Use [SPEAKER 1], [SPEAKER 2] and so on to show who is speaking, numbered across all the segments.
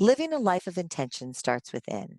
[SPEAKER 1] Living a life of intention starts within.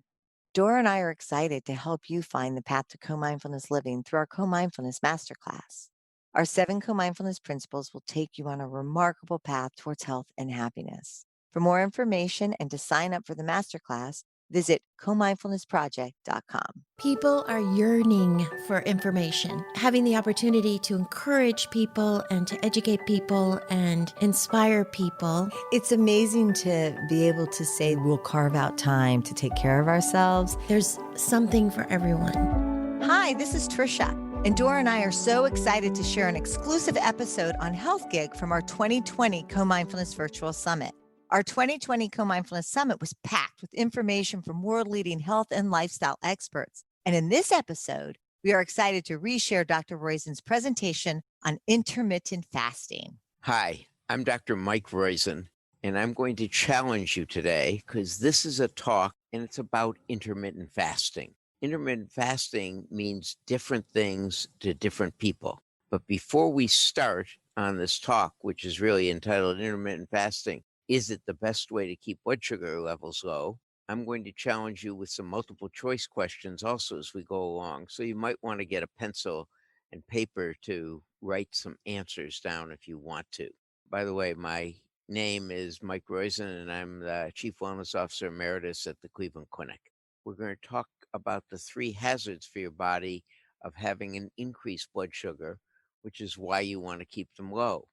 [SPEAKER 1] Dora and I are excited to help you find the path to co-mindfulness living through our co-mindfulness masterclass. Our 7 co-mindfulness principles will take you on a remarkable path towards health and happiness. For more information and to sign up for the masterclass, visit comindfulnessproject.com.
[SPEAKER 2] People are yearning for information. Having the opportunity to encourage people and to educate people and inspire people.
[SPEAKER 1] It's amazing to be able to say we'll carve out time to take care of ourselves.
[SPEAKER 2] There's something for everyone.
[SPEAKER 1] Hi, this is Trisha, and Dora and I are so excited to share an exclusive episode on Health Gig from our 2020 Co-Mindfulness Virtual Summit. Our 2020 Co-Mindfulness Summit was packed with information from world-leading health and lifestyle experts. And in this episode, we are excited to reshare Dr. Roizen's presentation on intermittent fasting.
[SPEAKER 3] Hi, I'm Dr. Mike Roizen, and I'm going to challenge you today because this is a talk and it's about intermittent fasting. Intermittent fasting means different things to different people. But before we start on this talk, which is really entitled Intermittent Fasting, is it the best way to keep blood sugar levels low? I'm going to challenge you with some multiple choice questions also as we go along. So you might want to get a pencil and paper to write some answers down if you want to. By the way, my name is Mike Roizen, and I'm the Chief Wellness Officer Emeritus at the Cleveland Clinic. We're going to talk about the 3 hazards for your body of having an increased blood sugar, which is why you want to keep them low.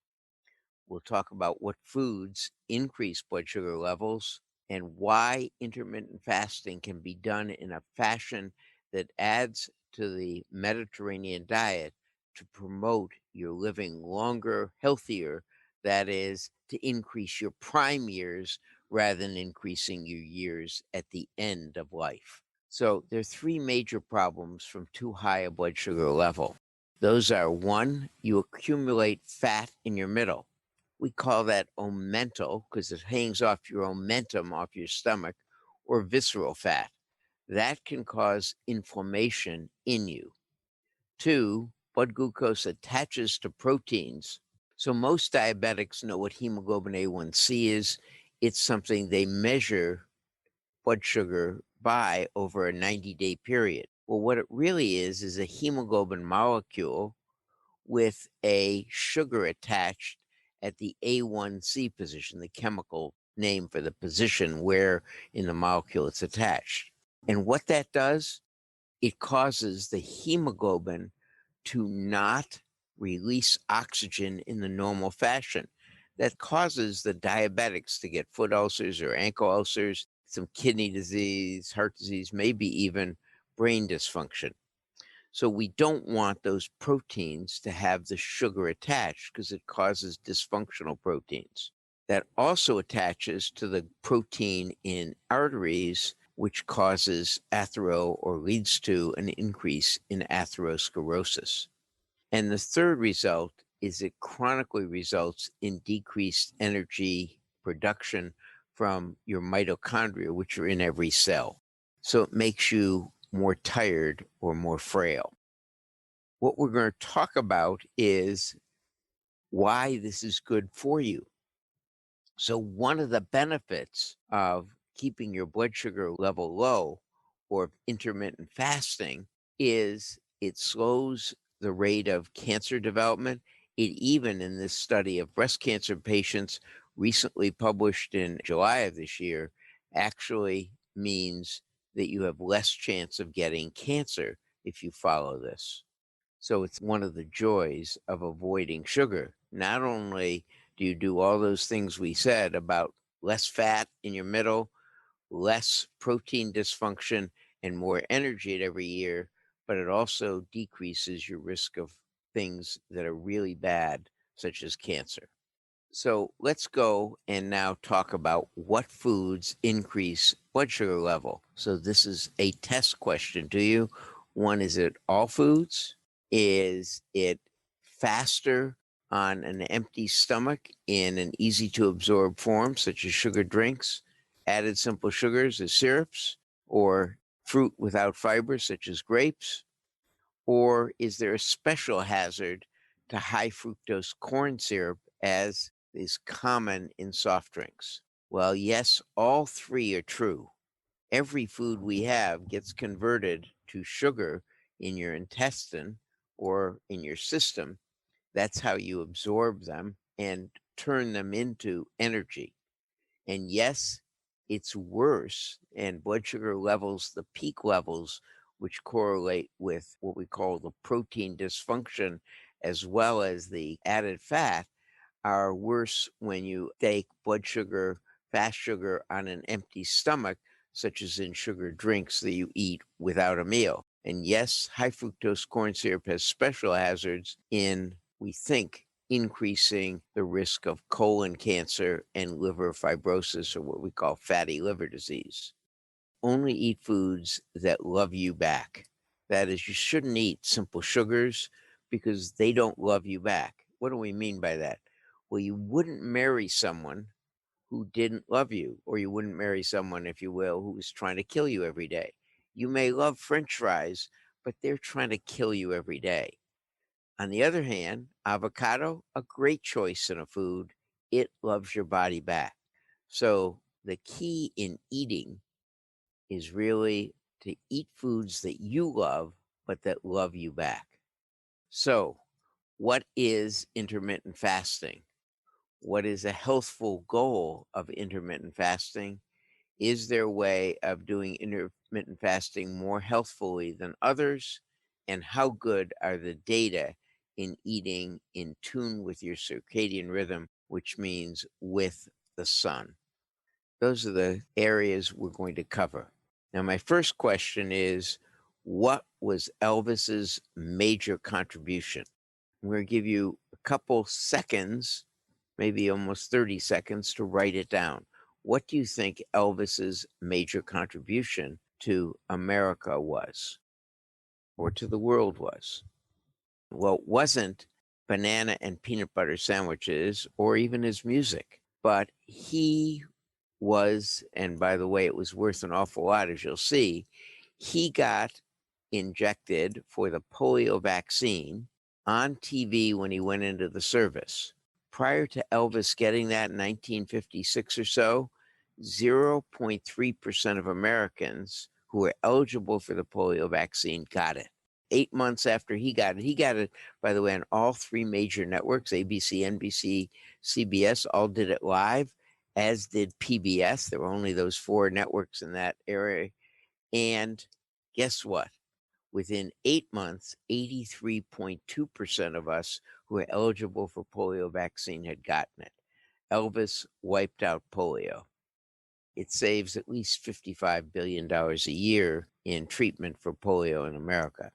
[SPEAKER 3] We'll talk about what foods increase blood sugar levels and why intermittent fasting can be done in a fashion that adds to the Mediterranean diet to promote your living longer, healthier, that is, to increase your prime years rather than increasing your years at the end of life. So there are 3 major problems from too high a blood sugar level. Those are 1, you accumulate fat in your middle. We call that omental because it hangs off your omentum off your stomach, or visceral fat. That can cause inflammation in you. 2, blood glucose attaches to proteins. So most diabetics know what hemoglobin A1C is. It's something they measure blood sugar by over a 90-day period. Well, what it really is a hemoglobin molecule with a sugar attached at the A1C position, the chemical name for the position where in the molecule it's attached. And what that does, it causes the hemoglobin to not release oxygen in the normal fashion. That causes the diabetics to get foot ulcers or ankle ulcers, some kidney disease, heart disease, maybe even brain dysfunction. So we don't want those proteins to have the sugar attached because it causes dysfunctional proteins. That also attaches to the protein in arteries, which causes or leads to an increase in atherosclerosis. And the third result is it chronically results in decreased energy production from your mitochondria, which are in every cell. So it makes you more tired or more frail. What we're going to talk about is why this is good for you. So one of the benefits of keeping your blood sugar level low or intermittent fasting is it slows the rate of cancer development. It even, in this study of breast cancer patients recently published in July of this year, actually means that you have less chance of getting cancer if you follow this. So it's one of the joys of avoiding sugar. Not only do you do all those things we said about less fat in your middle, less protein dysfunction, and more energy at every year, but it also decreases your risk of things that are really bad, such as cancer. So let's go and now talk about what foods increase blood sugar level. So this is a test question to you. One, is it all foods? Is it faster on an empty stomach in an easy to absorb form, such as sugar drinks, added simple sugars as syrups, or fruit without fiber, such as grapes? Or is there a special hazard to high fructose corn syrup, as is common in soft drinks? Well, yes, all three are true. Every food we have gets converted to sugar in your intestine or in your system. That's how you absorb them and turn them into energy. And yes, it's worse. And blood sugar levels, the peak levels, which correlate with what we call the protein dysfunction, as well as the added fat, are worse when you take blood sugar, fast sugar on an empty stomach, such as in sugar drinks that you eat without a meal. And yes, high fructose corn syrup has special hazards in, we think, increasing the risk of colon cancer and liver fibrosis, or what we call fatty liver disease. Only eat foods that love you back. That is, you shouldn't eat simple sugars because they don't love you back. What do we mean by that? Well, you wouldn't marry someone who didn't love you, or you wouldn't marry someone, if you will, who was trying to kill you every day. You may love French fries, but they're trying to kill you every day. On the other hand, avocado, a great choice in a food. It loves your body back. So the key in eating is really to eat foods that you love, but that love you back. So, what is intermittent fasting? What is a healthful goal of intermittent fasting? Is there a way of doing intermittent fasting more healthfully than others? And how good are the data in eating in tune with your circadian rhythm, which means with the sun? Those are the areas we're going to cover. Now, my first question is, what was Elvis's major contribution? I'm going to give you a couple seconds, maybe almost 30 seconds, to write it down. What do you think Elvis's major contribution to America was, or to the world was? Well, it wasn't banana and peanut butter sandwiches or even his music, but he was, and by the way, it was worth an awful lot, as you'll see, he got injected for the polio vaccine on TV when he went into the service. Prior to Elvis getting that in 1956 or so, 0.3% of Americans who were eligible for the polio vaccine got it. 8 months after he got it, by the way, on all three major networks, ABC, NBC, CBS, all did it live, as did PBS. There were only those four networks in that area. And guess what? Within 8 months, 83.2% of us who were eligible for polio vaccine had gotten it. Elvis wiped out polio. It saves at least $55 billion a year in treatment for polio in America.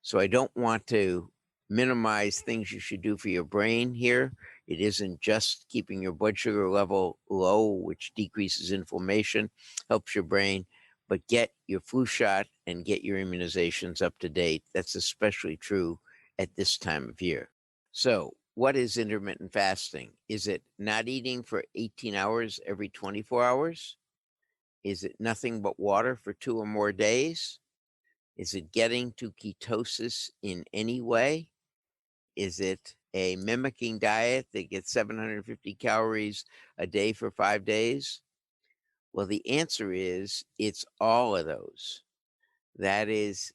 [SPEAKER 3] So I don't want to minimize things you should do for your brain here. It isn't just keeping your blood sugar level low, which decreases inflammation, helps your brain, but get your flu shot and get your immunizations up to date. That's especially true at this time of year. So, what is intermittent fasting? Is it not eating for 18 hours every 24 hours? Is it nothing but water for 2 or more days? Is it getting to ketosis in any way? Is it a mimicking diet that gets 750 calories a day for 5 days? Well, the answer is it's all of those. That is,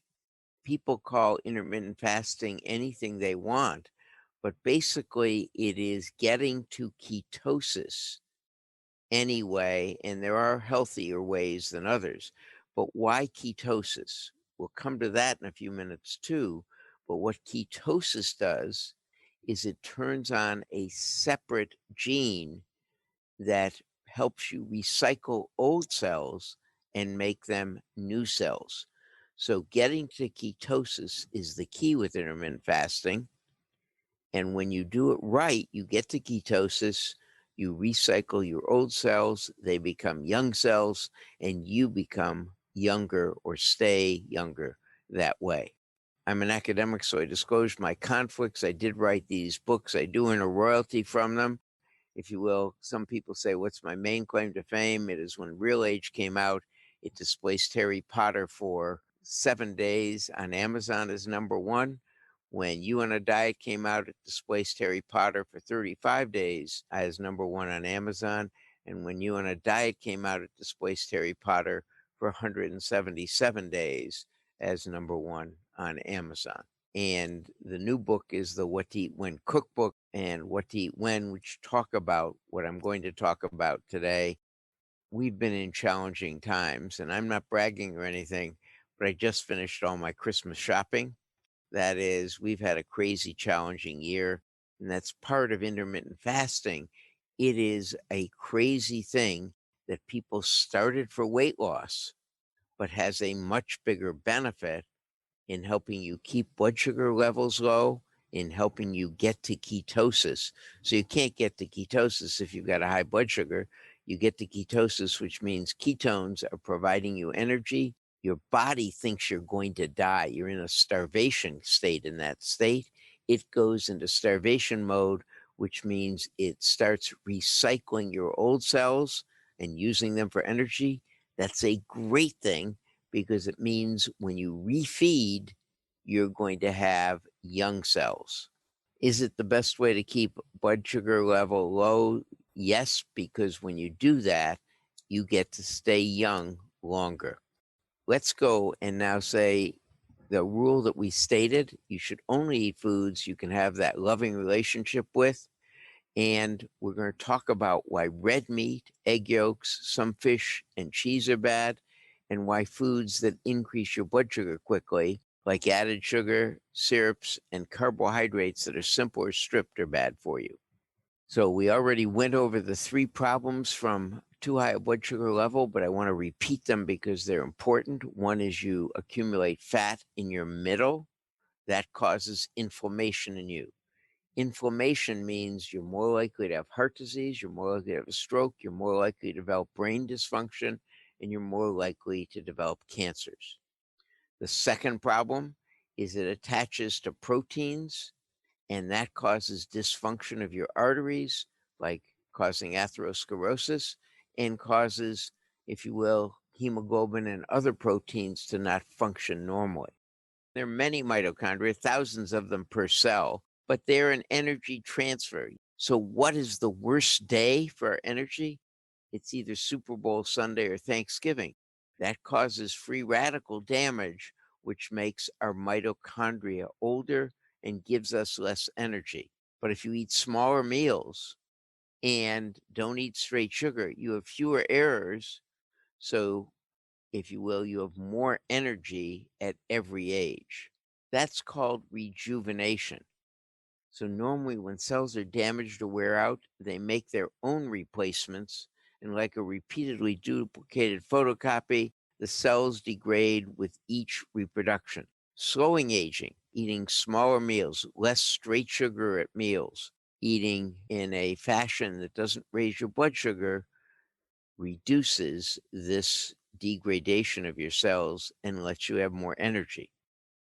[SPEAKER 3] people call intermittent fasting anything they want, but basically it is getting to ketosis anyway, and there are healthier ways than others. But why ketosis? We'll come to that in a few minutes too. But what ketosis does is it turns on a separate gene that helps you recycle old cells and make them new cells. So getting to ketosis is the key with intermittent fasting. And when you do it right, you get to ketosis, you recycle your old cells, they become young cells, and you become younger or stay younger that way. I'm an academic, so I disclosed my conflicts. I did write these books. I do earn a royalty from them, if you will. Some people say, what's my main claim to fame? It is when Real Age came out, it displaced Harry Potter for 7 days on Amazon as number one. When You on a Diet came out, it displaced Harry Potter for 35 days as number one on Amazon. And When You on a Diet came out, it displaced Harry Potter for 177 days as #1 on Amazon. And the new book is the What to Eat When cookbook and What to Eat When, which talk about what I'm going to talk about today. We've been in challenging times, and I'm not bragging or anything, but I just finished all my Christmas shopping. That is, we've had a crazy, challenging year, and that's part of intermittent fasting. It is a crazy thing that people started for weight loss, but has a much bigger benefit in helping you keep blood sugar levels low, in helping you get to ketosis. So you can't get to ketosis if you've got a high blood sugar. You get to ketosis, which means ketones are providing you energy. Your body thinks you're going to die. You're in a starvation state. In that state, it goes into starvation mode, which means it starts recycling your old cells and using them for energy. That's a great thing because it means when you refeed, you're going to have young cells. Is it the best way to keep blood sugar level low? Yes, because when you do that, you get to stay young longer. Let's go and now say the rule that we stated: you should only eat foods you can have that loving relationship with. And we're going to talk about why red meat, egg yolks, some fish, and cheese are bad, and why foods that increase your blood sugar quickly, like added sugar, syrups, and carbohydrates that are simple or stripped, are bad for you. So we already went over the 3 problems from too high a blood sugar level, but I want to repeat them because they're important. One is you accumulate fat in your middle. That causes inflammation in you. Inflammation means you're more likely to have heart disease, you're more likely to have a stroke, you're more likely to develop brain dysfunction, and you're more likely to develop cancers. The second problem is it attaches to proteins, and that causes dysfunction of your arteries, like causing atherosclerosis, and causes, if you will, hemoglobin and other proteins to not function normally. There are many mitochondria, thousands of them per cell, but they're an energy transfer. So, what is the worst day for our energy? It's either Super Bowl Sunday or Thanksgiving. That causes free radical damage, which makes our mitochondria older and gives us less energy. But if you eat smaller meals and don't eat straight sugar, you have fewer errors. So, if you will, you have more energy at every age. That's called rejuvenation. So normally when cells are damaged or wear out, they make their own replacements, and like a repeatedly duplicated photocopy, the cells degrade with each reproduction. Slowing aging, eating smaller meals, less straight sugar at meals, eating in a fashion that doesn't raise your blood sugar, reduces this degradation of your cells and lets you have more energy.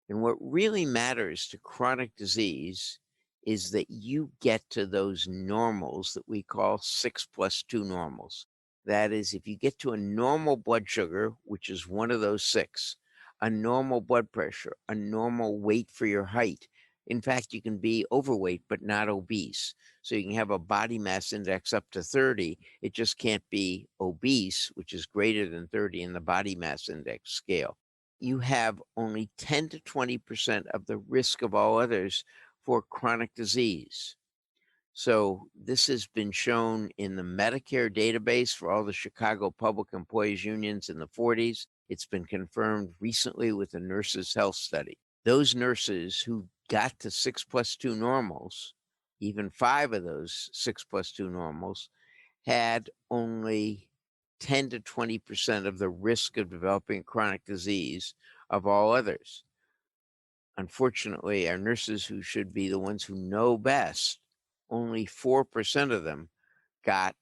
[SPEAKER 3] And what really matters to chronic disease is that you get to those normals that we call 6+2 normals. That is, if you get to a normal blood sugar, which is one of those 6, a normal blood pressure, a normal weight for your height. In fact, you can be overweight but not obese. So you can have a body mass index up to 30. It just can't be obese, which is greater than 30 in the body mass index scale. You have only 10 to 20% of the risk of all others for chronic disease. So this has been shown in the Medicare database for all the Chicago Public Employees Unions in the 40s. It's been confirmed recently with the Nurses' Health Study. Those nurses who got to 6+2 normals, even 5 of those 6+2 normals, had only 10 to 20% of the risk of developing chronic disease of all others. Unfortunately, our nurses, who should be the ones who know best, only 4% of them got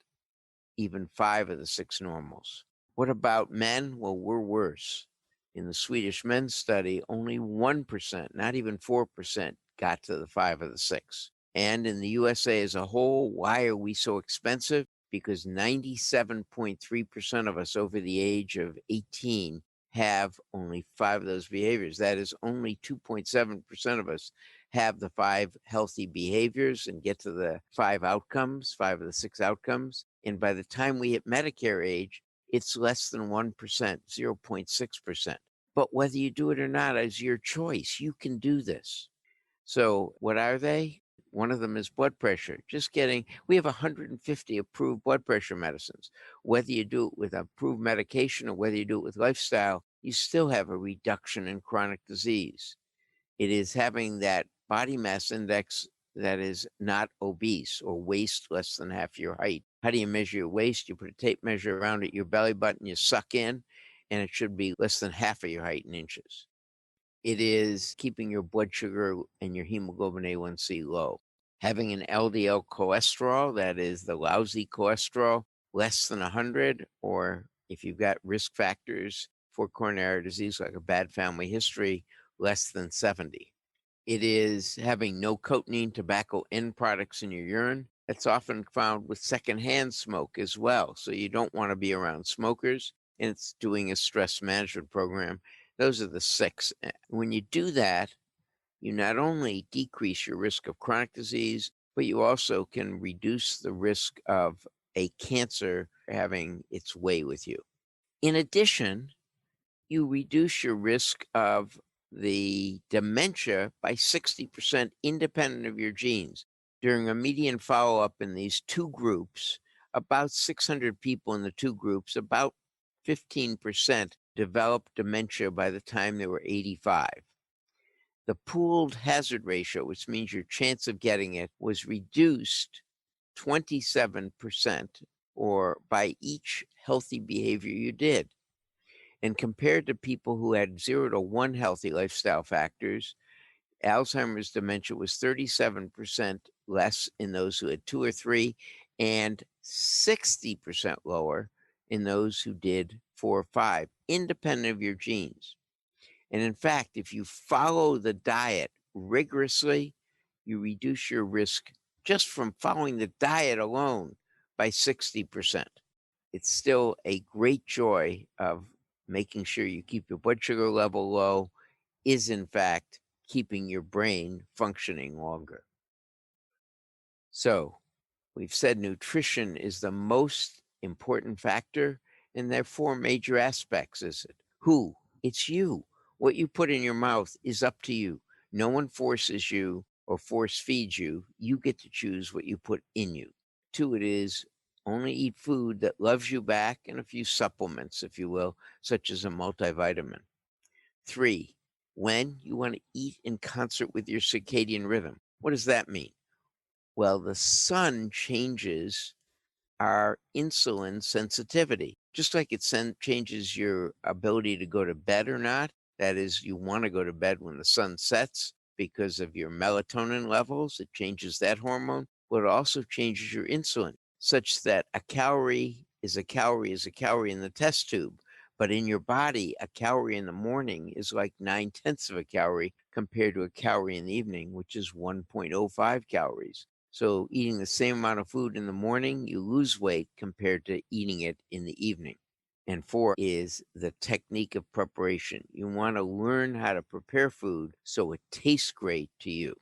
[SPEAKER 3] even 5 of the 6 normals. What about men? Well, we're worse. In the Swedish men's study, only 1%, not even 4%, got to the 5 of the 6. And in the USA as a whole, why are we so expensive? Because 97.3% of us over the age of 18 have only 5 of those behaviors. That is, only 2.7% of us have the 5 healthy behaviors and get to the 5 outcomes, 5 of the 6 outcomes. And by the time we hit Medicare age, it's less than 1%, 0.6%. But whether you do it or not is your choice. You can do this. So what are they? One of them is blood pressure. We have 150 approved blood pressure medicines. Whether you do it with approved medication or whether you do it with lifestyle, you still have a reduction in chronic disease. It is having that body mass index that is not obese or waist less than half your height. How do you measure your waist? You put a tape measure around at your belly button, you suck in, and it should be less than half of your height in inches. It is keeping your blood sugar and your hemoglobin A1C low. Having an LDL cholesterol, that is the lousy cholesterol, less than 100, or if you've got risk factors for coronary disease like a bad family history, less than 70. It is having no cotinine tobacco end products in your urine. That's often found with secondhand smoke as well. So you don't want to be around smokers, and it's doing a stress management program. Those are the 6. When you do that, you not only decrease your risk of chronic disease, but you also can reduce the risk of a cancer having its way with you. In addition, you reduce your risk of the dementia by 60% independent of your genes. During a median follow-up in these 2 groups, about 600 people in the 2 groups, about 15% developed dementia by the time they were 85. The pooled hazard ratio, which means your chance of getting it, was reduced 27% or by each healthy behavior you did. And compared to people who had 0 to 1 healthy lifestyle factors, Alzheimer's dementia was 37% less in those who had 2 or 3 and 60% lower in those who did 4 or 5, independent of your genes. And in fact, if you follow the diet rigorously, you reduce your risk just from following the diet alone by 60%. It's still a great joy of making sure you keep your blood sugar level low is in fact keeping your brain functioning longer. So we've said nutrition is the most important factor, and there are 4 major aspects, is it? Who? It's you. What you put in your mouth is up to you. No one forces you or force feeds you. You get to choose what you put in you. 2, it is only eat food that loves you back and a few supplements, if you will, such as a multivitamin. 3, when you want to eat in concert with your circadian rhythm. What does that mean? Well, the sun changes our insulin sensitivity, just like it changes your ability to go to bed or not. That is, you want to go to bed when the sun sets because of your melatonin levels. It changes that hormone, but it also changes your insulin, such that a calorie is a calorie in the test tube. But in your body, a calorie in the morning is like 9/10 of a calorie compared to a calorie in the evening, which is 1.05 calories. So eating the same amount of food in the morning, you lose weight compared to eating it in the evening. And 4 is the technique of preparation. You want to learn how to prepare food so it tastes great to you.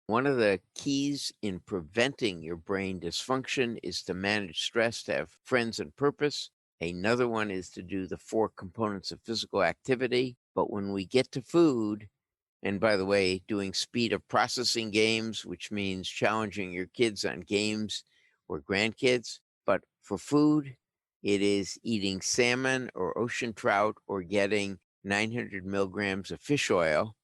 [SPEAKER 3] One of the keys in preventing your brain dysfunction is to manage stress, to have friends and purpose. Another one is to do the 4 components of physical activity. But when we get to food, and by the way, doing speed of processing games, which means challenging your kids on games or grandkids. But for food, it is eating salmon or ocean trout or getting 900 milligrams of fish oil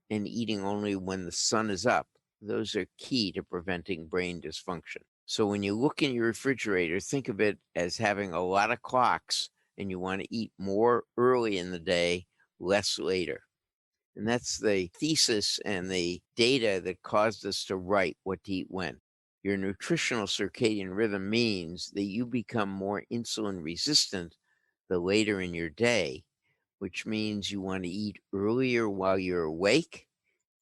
[SPEAKER 3] and eating only when the sun is up. Those are key to preventing brain dysfunction. So when you look in your refrigerator, think of it as having a lot of clocks, and you want to eat more early in the day, less later. And that's the thesis and the data that caused us to write What to Eat When. Your nutritional circadian rhythm means that you become more insulin resistant the later in your day, which means you want to eat earlier while you're awake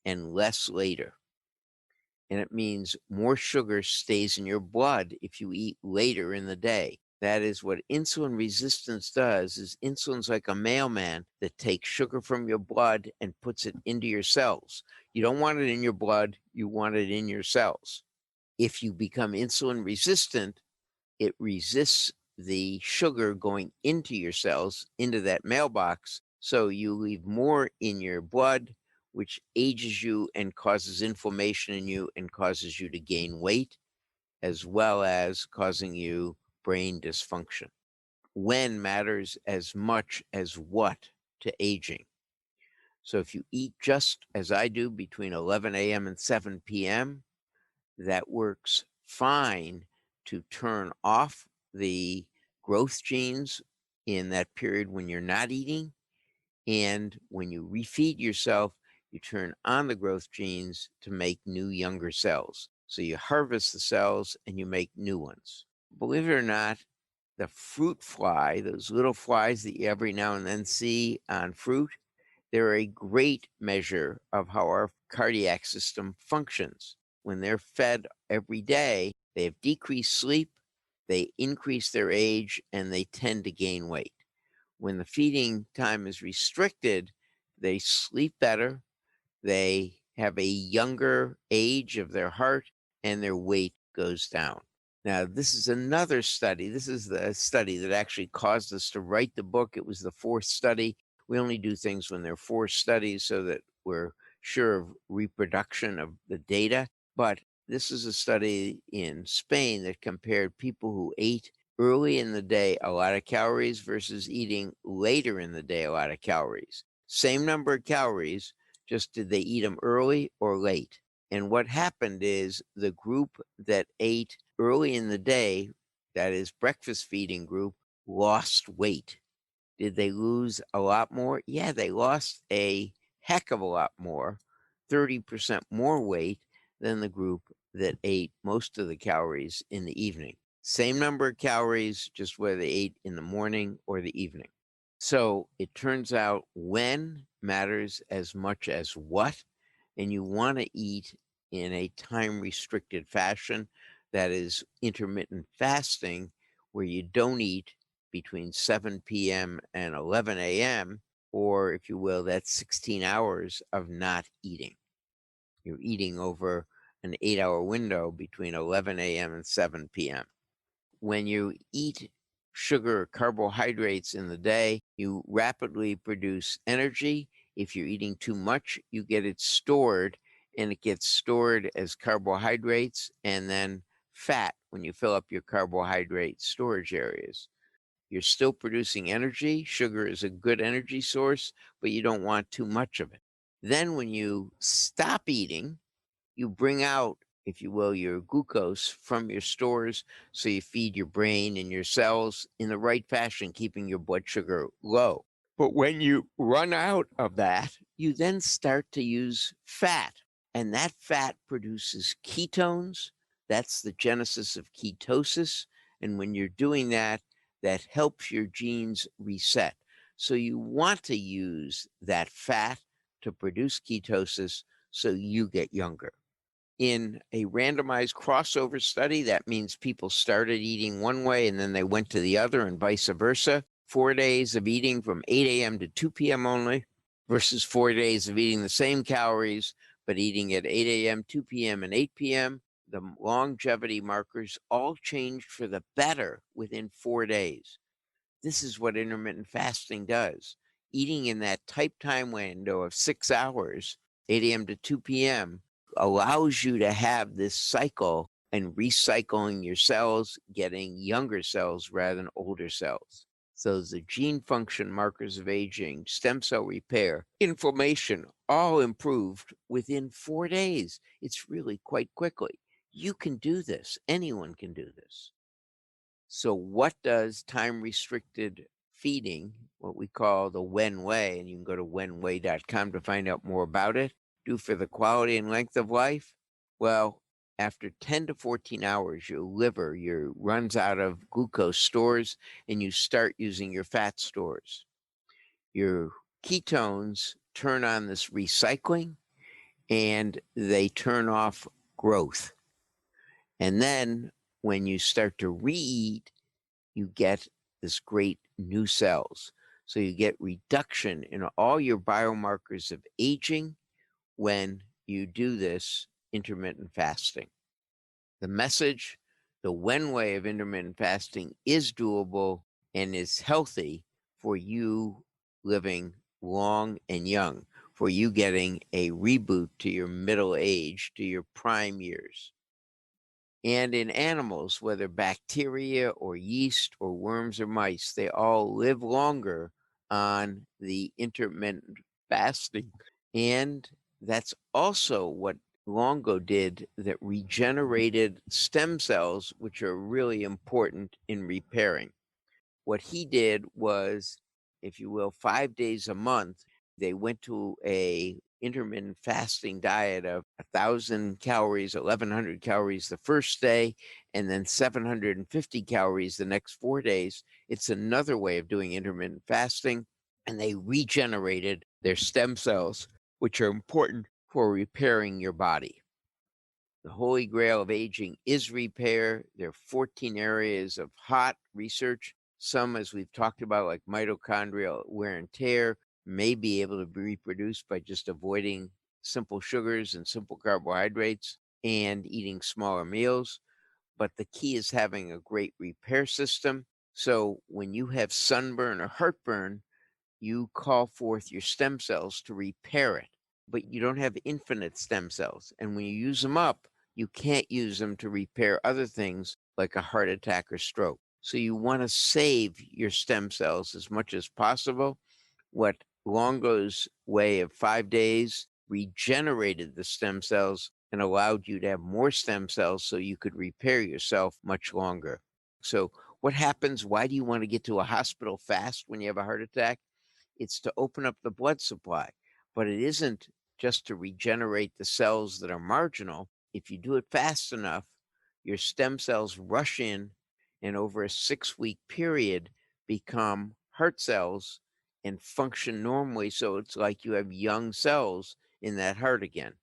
[SPEAKER 3] and less later. And it means more sugar stays in your blood if you eat later in the day. That is what insulin resistance does, is insulin's like a mailman that takes sugar from your blood and puts it into your cells. You don't want it in your blood, you want it in your cells. If you become insulin resistant, it resists the sugar going into your cells, into that mailbox. So you leave more in your blood, which ages you and causes inflammation in you and causes you to gain weight, as well as causing you brain dysfunction. When matters as much as what to aging. So if you eat just as I do between 11 a.m. and 7 p.m., that works fine to turn off the growth genes in that period when you're not eating. And when you refeed yourself, you turn on the growth genes to make new, younger cells. So you harvest the cells and you make new ones. Believe it or not, the fruit fly, those little flies that you every now and then see on fruit, they're a great measure of how our cardiac system functions. When they're fed every day, they have decreased sleep, they increase their age, and they tend to gain weight. When the feeding time is restricted, they sleep better, they have a younger age of their heart, and their weight goes down. Now, this is another study. This is the study that actually caused us to write the book. It was the fourth study. We only do things when there are four studies so that we're sure of reproduction of the data. But this is a study in Spain that compared people who ate early in the day a lot of calories versus eating later in the day a lot of calories. Same number of calories, just did they eat them early or late? And what happened is the group that ate early in the day, that is breakfast feeding group, lost weight. Did they lose a lot more? Yeah, they lost a heck of a lot more, 30% more weight than the group that ate most of the calories in the evening. Same number of calories, just whether they ate in the morning or the evening. So it turns out when matters as much as what, and you want to eat in a time restricted fashion, that is intermittent fasting, where you don't eat between 7 p.m. and 11 a.m., or if you will, that's 16 hours of not eating. You're eating over an 8-hour window between 11 a.m. and 7 p.m. When you eat sugar or carbohydrates in the day, you rapidly produce energy. If you're eating too much, you get it stored, and it gets stored as carbohydrates and then fat when you fill up your carbohydrate storage areas. You're still producing energy. Sugar is a good energy source, but you don't want too much of it. Then when you stop eating, you bring out, if you will, your glucose from your stores, so you feed your brain and your cells in the right fashion, keeping your blood sugar low. But when you run out of that, you then start to use fat, and that fat produces ketones. That's the genesis of ketosis. And when you're doing that, that helps your genes reset. So you want to use that fat to produce ketosis so you get younger. In a randomized crossover study, that means people started eating one way and then they went to the other and vice versa. 4 days of eating from 8 a.m. to 2 p.m. only versus 4 days of eating the same calories, but eating at 8 a.m., 2 p.m., and 8 p.m. The longevity markers all changed for the better within 4 days. This is what intermittent fasting does. Eating in that type time window of 6 hours, 8 a.m. to 2 p.m., allows you to have this cycle and recycling your cells, getting younger cells rather than older cells. So the gene function markers of aging, stem cell repair, inflammation, all improved within 4 days. It's really quite quickly. You can do this. Anyone can do this. So what does time restricted feeding, what we call the Wen way, and you can go to wenway.com to find out more about it, do for the quality and length of life? Well, after 10 to 14 hours, your liver runs out of glucose stores and you start using your fat stores. Your ketones turn on this recycling and they turn off growth. And then when you start to re-eat, you get this great new cells. So you get reduction in all your biomarkers of aging when you do this intermittent fasting. The message, the Wen way of intermittent fasting is doable and is healthy for you living long and young, for you getting a reboot to your middle age, to your prime years. And in animals, whether bacteria or yeast or worms or mice, they all live longer on the intermittent fasting. And that's also what Longo did, that regenerated stem cells, which are really important in repairing. What he did was, if you will, 5 days a month, they went to a intermittent fasting diet of 1,000 calories, 1,100 calories the first day, and then 750 calories the next 4 days. It's another way of doing intermittent fasting, and they regenerated their stem cells, which are important for repairing your body. The holy grail of aging is repair. There are 14 areas of hot research. Some, as we've talked about, like mitochondrial wear and tear, may be able to be reproduced by just avoiding simple sugars and simple carbohydrates and eating smaller meals. But the key is having a great repair system. So when you have sunburn or heartburn, you call forth your stem cells to repair it. But you don't have infinite stem cells. And when you use them up, you can't use them to repair other things like a heart attack or stroke. So you want to save your stem cells as much as possible. What Longo's way of 5 days regenerated the stem cells and allowed you to have more stem cells so you could repair yourself much longer. So what happens? Why do you want to get to a hospital fast when you have a heart attack? It's to open up the blood supply, but it isn't just to regenerate the cells that are marginal. If you do it fast enough, your stem cells rush in and over a 6-week period become heart cells and function normally. So it's like you have young cells in that heart again.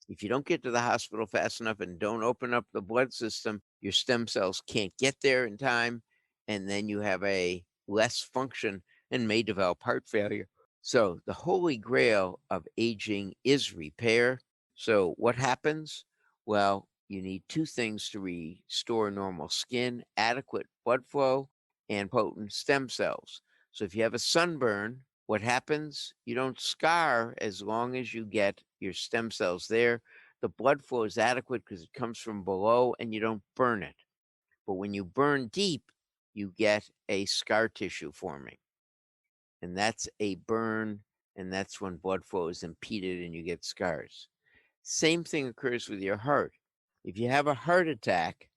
[SPEAKER 3] If you don't get to the hospital fast enough and don't open up the blood system, your stem cells can't get there in time, and then you have a less function and may develop heart failure. So the holy grail of aging is repair. So what happens? Well, you need two things to restore normal skin: adequate blood flow and potent stem cells. So if you have a sunburn, what happens? You don't scar as long as you get your stem cells there. The blood flow is adequate because it comes from below and you don't burn it. But when you burn deep, you get a scar tissue forming. And that's a burn, and that's when blood flow is impeded and you get scars. Same thing occurs with your heart. If you have a heart attack,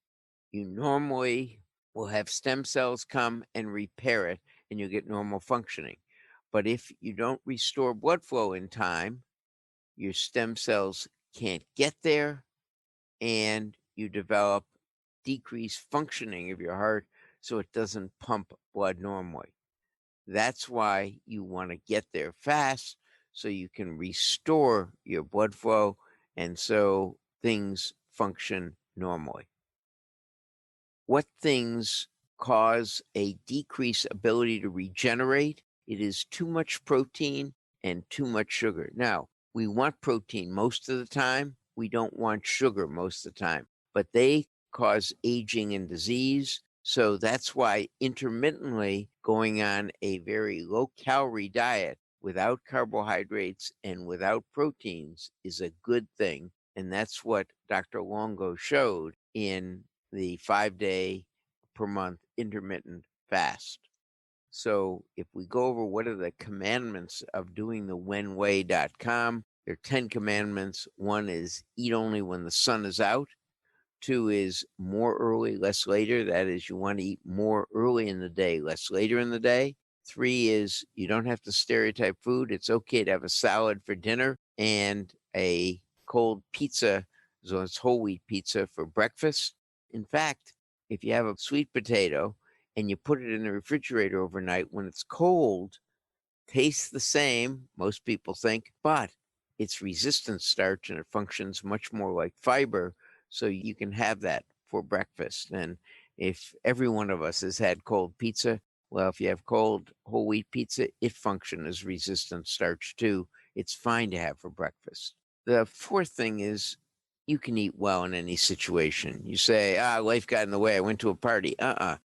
[SPEAKER 3] you normally will have stem cells come and repair it, and you get normal functioning. But if you don't restore blood flow in time, your stem cells can't get there, and you develop decreased functioning of your heart, so it doesn't pump blood normally. That's why you want to get there fast so you can restore your blood flow and so things function normally. What things cause a decreased ability to regenerate? It is too much protein and too much sugar. Now, we want protein most of the time. We don't want sugar most of the time, but they cause aging and disease. So that's why intermittently going on a very low calorie diet without carbohydrates and without proteins is a good thing. And that's what Dr. Longo showed in the 5-day per month intermittent fast. So if we go over what are the commandments of doing the wenway.com, there are 10 commandments. One is eat only when the sun is out. 2 is more early, less later. That is, you want to eat more early in the day, less later in the day. 3 is you don't have to stereotype food. It's okay to have a salad for dinner and a cold pizza, so it's whole wheat pizza, for breakfast. In fact, if you have a sweet potato and you put it in the refrigerator overnight, when it's cold, tastes the same, most people think, but it's resistant starch and it functions much more like fiber. So you can have that for breakfast. And If every one of us has had cold pizza, well, if you have cold whole wheat pizza, it functions as resistant starch too. It's fine to have for breakfast. The fourth thing is you can eat well in any situation. You say, life got in the way. I went to a party.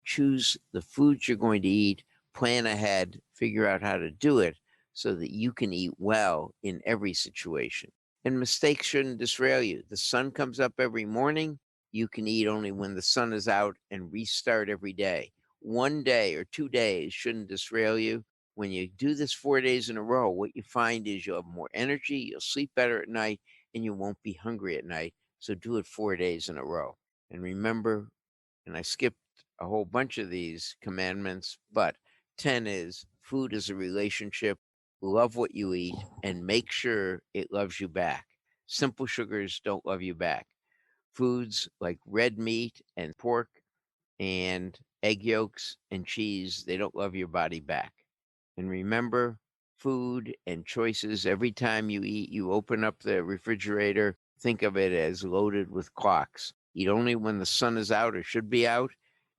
[SPEAKER 3] Choose the foods you're going to eat, plan ahead, figure out how to do it so that you can eat well in every situation. And mistakes shouldn't disrail you. The sun comes up every morning. You can eat only when the sun is out and restart every day. 1 day or 2 days shouldn't disrail you. When you do this 4 days in a row, what you find is you'll have more energy, you'll sleep better at night, and you won't be hungry at night. So do it 4 days in a row. And remember, and I skipped a whole bunch of these commandments, but 10 is food is a relationship. Love what you eat and make sure it loves you back. Simple sugars don't love you back. Foods like red meat and pork and egg yolks and cheese, they don't love your body back. And remember, food and choices, every time you eat, you open up the refrigerator, think of it as loaded with clocks. Eat only when the sun is out or should be out,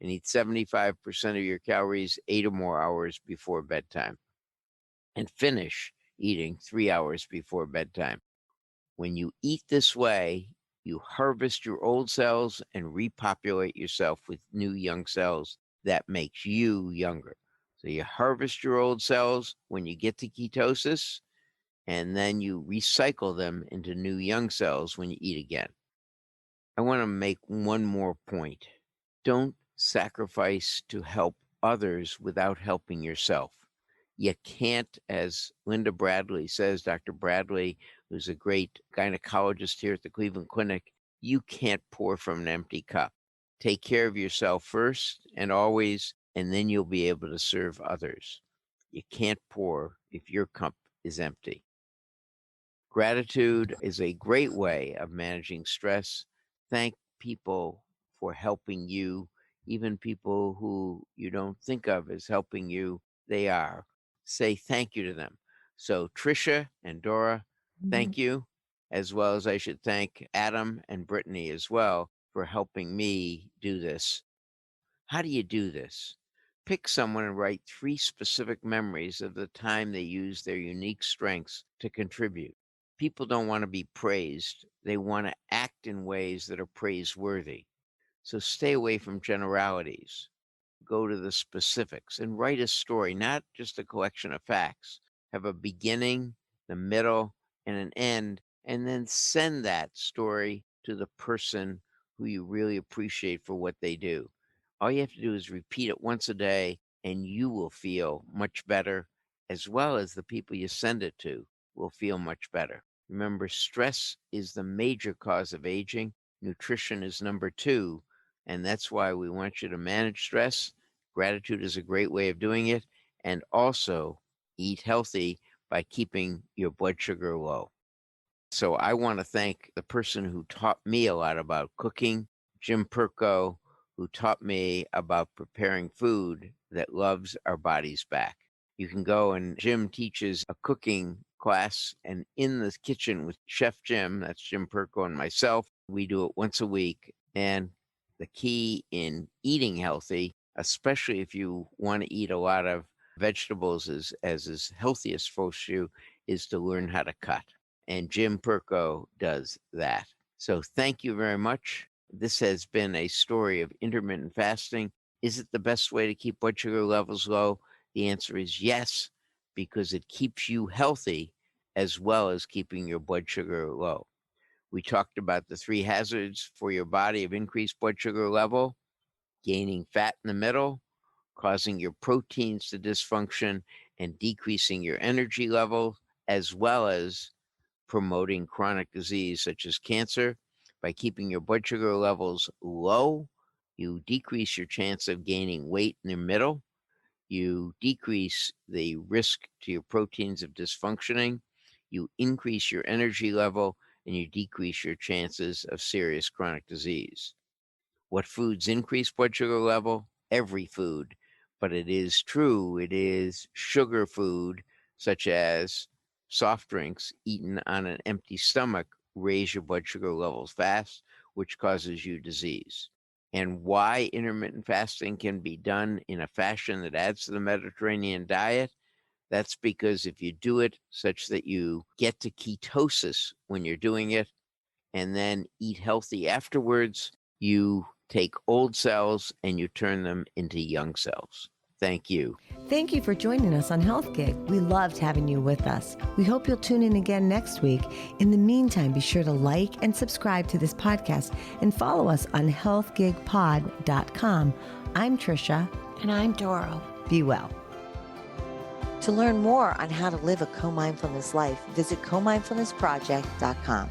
[SPEAKER 3] and eat 75% of your calories 8 or more hours before bedtime. And finish eating 3 hours before bedtime. When you eat this way, you harvest your old cells and repopulate yourself with new young cells that makes you younger. So you harvest your old cells when you get to ketosis, and then you recycle them into new young cells when you eat again. I want to make one more point. Don't sacrifice to help others without helping yourself. You can't, as Linda Bradley says, Dr. Bradley, who's a great gynecologist here at the Cleveland Clinic, you can't pour from an empty cup. Take care of yourself first and always, and then you'll be able to serve others. You can't pour if your cup is empty. Gratitude is a great way of managing stress. Thank people for helping you, even people who you don't think of as helping you, they are. Say thank you to them. So, Tricia and Dora, thank you, as well as I should thank Adam and Brittany as well for helping me do this. How do you do this? Pick someone and write 3 specific memories of the time they used their unique strengths to contribute. People don't want to be praised. They want to act in ways that are praiseworthy. So stay away from generalities. Go to the specifics and write a story, not just a collection of facts. Have a beginning, the middle, and an end, and then send that story to the person who you really appreciate for what they do. All you have to do is repeat it once a day, and you will feel much better, as well as the people you send it to will feel much better. Remember, stress is the major cause of aging. Nutrition is number 2, and that's why we want you to manage stress. Gratitude is a great way of doing it, and also eat healthy by keeping your blood sugar low. So I want to thank the person who taught me a lot about cooking, Jim Perko, who taught me about preparing food that loves our bodies back. You can go, and Jim teaches a cooking class, and in the kitchen with Chef Jim, that's Jim Perko and myself, we do it once a week. And the key in eating healthy, especially if you want to eat a lot of vegetables as is healthiest for you, is to learn how to cut. And Jim Perko does that. So thank you very much. This has been a story of intermittent fasting. Is it the best way to keep blood sugar levels low? The answer is yes, because it keeps you healthy as well as keeping your blood sugar low. We talked about the 3 hazards for your body of increased blood sugar level: gaining fat in the middle, causing your proteins to dysfunction, and decreasing your energy level, as well as promoting chronic disease such as cancer. By keeping your blood sugar levels low, you decrease your chance of gaining weight in the middle. You decrease the risk to your proteins of dysfunctioning. You increase your energy level, and you decrease your chances of serious chronic disease. What foods increase blood sugar level? Every food. But it is true, it is sugar food, such as soft drinks eaten on an empty stomach, raise your blood sugar levels fast, which causes you disease. and why intermittent fasting can be done in a fashion that adds to the Mediterranean diet. That's because if you do it such that you get to ketosis when you're doing it and then eat healthy afterwards, you take old cells and you turn them into young cells. Thank you.
[SPEAKER 1] Thank you for joining us on Health Gig. We loved having you with us. We hope you'll tune in again next week. In the meantime, be sure to like and subscribe to this podcast and follow us on healthgigpod.com. I'm Trisha.
[SPEAKER 2] And I'm Doro.
[SPEAKER 1] Be well. To learn more on how to live a co-mindfulness life, visit comindfulnessproject.com.